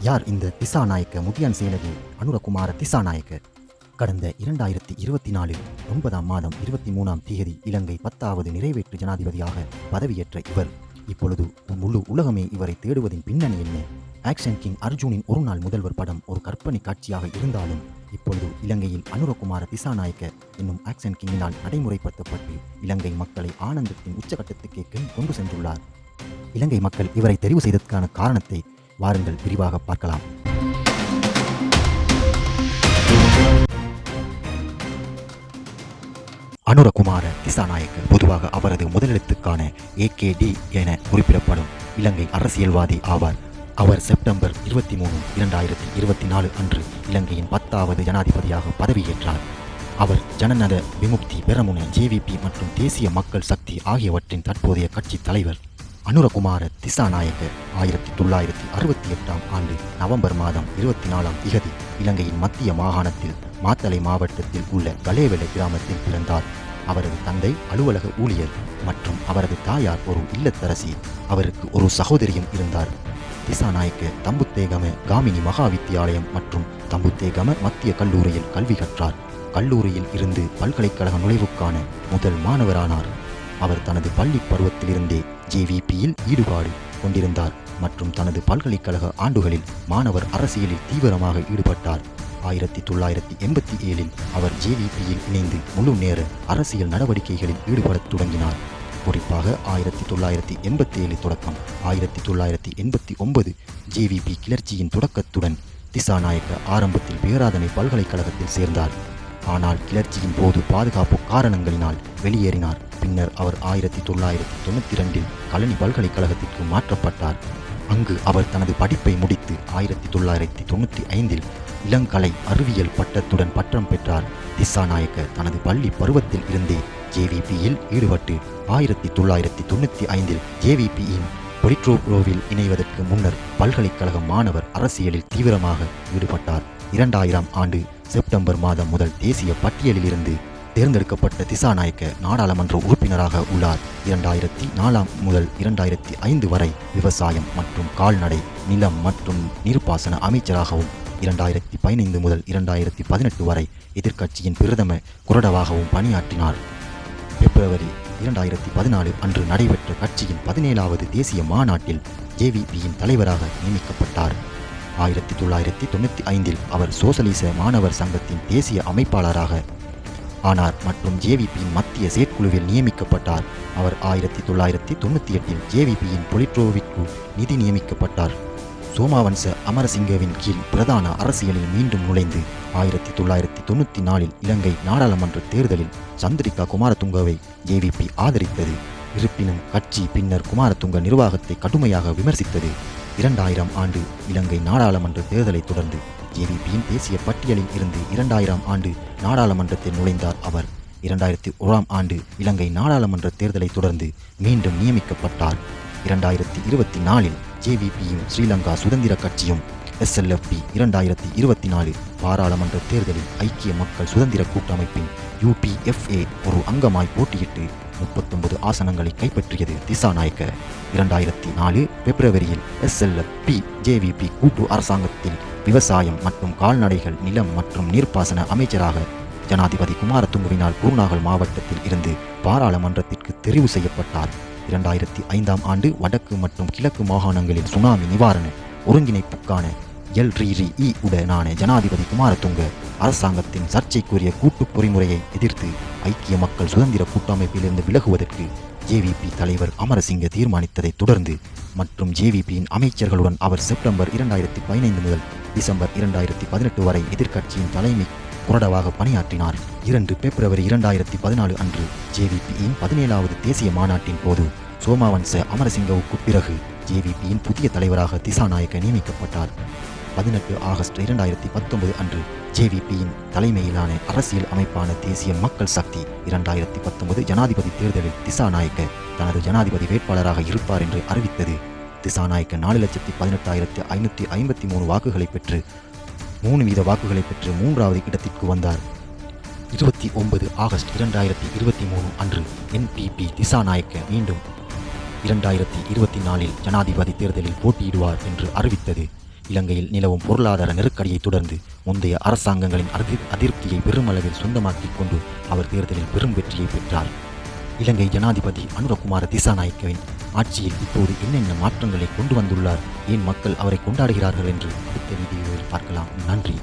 யார் இந்த திசாநாயக்க முதியன் சேனகி அனுரகுமார திசாநாயக்க? கடந்த 2024 9ஆம் மாதம் 23ஆம் தேதி இலங்கை 10வது நிறைவேற்று ஜனாதிபதியாக பதவியேற்ற இவர் இப்பொழுது முழு உலகமே இவரை தேடுவதின் பின்னணி என்ன? ஆக்ஷன் கிங் அர்ஜுனின் ஒரு நாள் முதல்வர் படம் ஒரு கற்பனை காட்சியாக இருந்தாலும் இப்பொழுது இலங்கையில் அனுரகுமார திசாநாயக்க என்னும் ஆக்ஷன் கிங்கினால் நடைமுறைப்படுத்தப்பட்டு இலங்கை மக்களை ஆனந்தத்தின் உச்சகட்டத்துக்கே கொண்டு சென்றுள்ளார். இலங்கை மக்கள் இவரை தெரிவு செய்ததற்கான காரணத்தை வாருங்கள் விரிவாக பார்க்கலாம். அனுரகுமார திசாநாயக்க பொதுவாக அவரது முதலெழுத்துக்கான AKD என குறிப்பிடப்படும் இலங்கை அரசியல்வாதி ஆவார். அவர் செப்டம்பர் 23, 2024 அன்று இலங்கையின் 10வது ஜனாதிபதியாக பதவியேற்றார். அவர் ஜனநல விமுக்தி பெரமுன JVP மற்றும் தேசிய மக்கள் சக்தி ஆகியவற்றின் தற்போதைய கட்சி தலைவர். அனுரகுமார திசாநாயக்க 1968ஆம் ஆண்டு நவம்பர் மாதம் 24ஆம் திகதி இலங்கையின் மத்திய மாகாணத்தில் மாத்தளை மாவட்டத்தில் உள்ள கலேவெல கிராமத்தில் பிறந்தார். அவரது தந்தை அலுவலக ஊழியர் மற்றும் அவரது தாயார் ஒரு இல்லத்தரசி. அவருக்கு ஒரு சகோதரியும் இருந்தார். திசாநாயக்க தம்புத்தேகம காமினி மகா வித்தியாலயம் மற்றும் தம்புத்தேகம மத்திய கல்லூரியில் கல்வி கற்றார். கல்லூரியில் இருந்து பல்கலைக்கழக நுழைவுக்கான முதல் மாணவரானார். அவர் தனது பள்ளி பருவத்திலிருந்தே JVPயில் ஈடுபாடு கொண்டிருந்தார் மற்றும் தனது பல்கலைக்கழக ஆண்டுகளில் மாணவர் அரசியலில் தீவிரமாக ஈடுபட்டார். 1987இல் அவர் JVPயில் இணைந்து முழு நேர அரசியல் நடவடிக்கைகளில் ஈடுபடத் தொடங்கினார். குறிப்பாக 1987 தொடக்கம் 1989 JVP கிளர்ச்சியின் தொடக்கத்துடன் திசாநாயக்க ஆரம்பத்தில் பேராதனை பல்கலைக்கழகத்தில் சேர்ந்தார். ஆனால் கிளர்ச்சியின் போது பாதுகாப்பு காரணங்களினால் வெளியேறினார். பின்னர் அவர் 1992இல் கலனி பல்கலைக்கழகத்திற்கு மாற்றப்பட்டார். அங்கு அவர் தனது படிப்பை முடித்து 1995இல் இளங்கலை அறிவியல் பட்டத்துடன் பட்டம் பெற்றார். திசாநாயக்க தனது பள்ளி பருவத்தில் இருந்தே JVPயில் ஈடுபட்டு 1995இல் JVPயின் பொலிட்ரோவில் இணைவதற்கு முன்னர் பல்கலைக்கழக மாணவர் அரசியலில் தீவிரமாக ஈடுபட்டார். 2000ஆம் ஆண்டு செப்டம்பர் மாதம் முதல் தேசிய பட்டியலிலிருந்து தேர்ந்தெடுக்கப்பட்ட திசாநாயக்க நாடாளுமன்ற உறுப்பினராக உள்ளார். 2004 முதல் 2005 வரை விவசாயம் மற்றும் கால்நடை நிலம் மற்றும் நீர்ப்பாசன அமைச்சராகவும் 2015 முதல் 2018 வரை எதிர்க்கட்சியின் பிரதம குரடவாகவும் பணியாற்றினார். பிப்ரவரி 2014 அன்று நடைபெற்ற கட்சியின் 17வது தேசிய மாநாட்டில் JVPயின் தலைவராக நியமிக்கப்பட்டார். 1995இல் அவர் சோசலிச மாணவர் சங்கத்தின் தேசிய அமைப்பாளராக ஆனார் மற்றும் JVPயின் மத்திய செயற்குழுவில் நியமிக்கப்பட்டார். அவர் 1998இல் JVPயின் பொலிட்ரோவிற்கு நிதி நியமிக்கப்பட்டார். சோமாவன்ச அமரசிங்கவின் கீழ் பிரதான அரசியலில் மீண்டும் நுழைந்து 1994இல் இலங்கை நாடாளுமன்ற தேர்தலில் சந்திரிகா குமாரதுங்கவை JVP ஆதரித்தது. இருப்பினும் கட்சி பின்னர் குமாரதுங்க நிர்வாகத்தை கடுமையாக விமர்சித்தது. 2000ஆம் ஆண்டு இலங்கை நாடாளுமன்ற தேர்தலை தொடர்ந்து JVPயின் தேசிய பட்டியலில் இருந்து 2000ஆம் ஆண்டு நாடாளுமன்றத்தில் நுழைந்தார். அவர் 2001ஆம் ஆண்டு இலங்கை நாடாளுமன்ற தேர்தலை தொடர்ந்து மீண்டும் நியமிக்கப்பட்டார். 2024இல் JVPயும் ஸ்ரீலங்கா சுதந்திர கட்சியும் SLFP 2024 பாராளுமன்ற தேர்தலில் ஐக்கிய மக்கள் சுதந்திர கூட்டமைப்பின் UPFA ஒரு அங்கமாய் போட்டியிட்டு 39 ஆசனங்களை கைப்பற்றியது. திசாநாயக்க 2004 பிப்ரவரியில் SLFP JVP கூட்டு அரசாங்கத்தில் விவசாயம் மற்றும் கால்நடைகள் நிலம் மற்றும் நீர்ப்பாசன அமைச்சராக ஜனாதிபதி குமாரதுங்கவினால் குருநாகல் மாவட்டத்தில் இருந்து பாராளுமன்றத்திற்கு தெரிவு செய்யப்பட்டார். 2005ஆம் ஆண்டு வடக்கு மற்றும் கிழக்கு மாகாணங்களில் சுனாமி நிவாரண ஒருங்கிணைப்புக்கான LRRE உடனான ஜனாதிபதி குமாரதுங்க அரசாங்கத்தின் சர்ச்சைக்குரிய கூட்டு பொறிமுறையை எதிர்த்து ஐக்கிய மக்கள் சுதந்திர கூட்டமைப்பிலிருந்து விலகுவதற்கு JVP தலைவர் அமரசிங்க தீர்மானித்ததை தொடர்ந்து மற்றும் JVPயின் அமைச்சர்களுடன் அவர் செப்டம்பர் 2015 முதல் டிசம்பர் 2018 வரை எதிர்க்கட்சியின் தலைமை குரடவாக பணியாற்றினார். 2 பிப்ரவரி 2014 அன்று JVPயின் 17வது தேசிய மாநாட்டின் போது சோமாவன்ச அமரசிங்கவுக்கு பிறகு JVPயின் புதிய தலைவராக திசாநாயக்க நியமிக்கப்பட்டார். 18 ஆகஸ்ட் 2019 அன்று JVPயின் தலைமையிலான அரசியல் அமைப்பான தேசிய மக்கள் சக்தி 2019 ஜனாதிபதி தேர்தலில் திசாநாயக்க தனது ஜனாதிபதி வேட்பாளராக இருப்பார் என்று அறிவித்தது. திசாநாயக்க 4,18,553 வாக்குகளை பெற்று 3% வாக்குகளை பெற்று 3வது இடத்திற்கு வந்தார். 29 ஆகஸ்ட் 2023 அன்று NPP திசாநாயக்க மீண்டும் 2024இல் ஜனாதிபதி தேர்தலில் போட்டியிடுவார் என்று அறிவித்தது. இலங்கையில் நிலவும் பொருளாதார நெருக்கடியை தொடர்ந்து முந்தைய அரசாங்கங்களின் அதிருப்தியை பெருமளவில் சொந்தமாக்கிக் கொண்டு அவர் தேர்தலில் பெரும் வெற்றியை பெற்றார். இலங்கை ஜனாதிபதி அனுரகுமார திசாநாயக்கவின் ஆட்சியில் இப்போது என்னென்ன மாற்றங்களை கொண்டு வந்துள்ளார், ஏன் மக்கள் அவரை கொண்டாடுகிறார்கள் என்று அடுத்த வீடியோவில் பார்க்கலாம். நன்றி.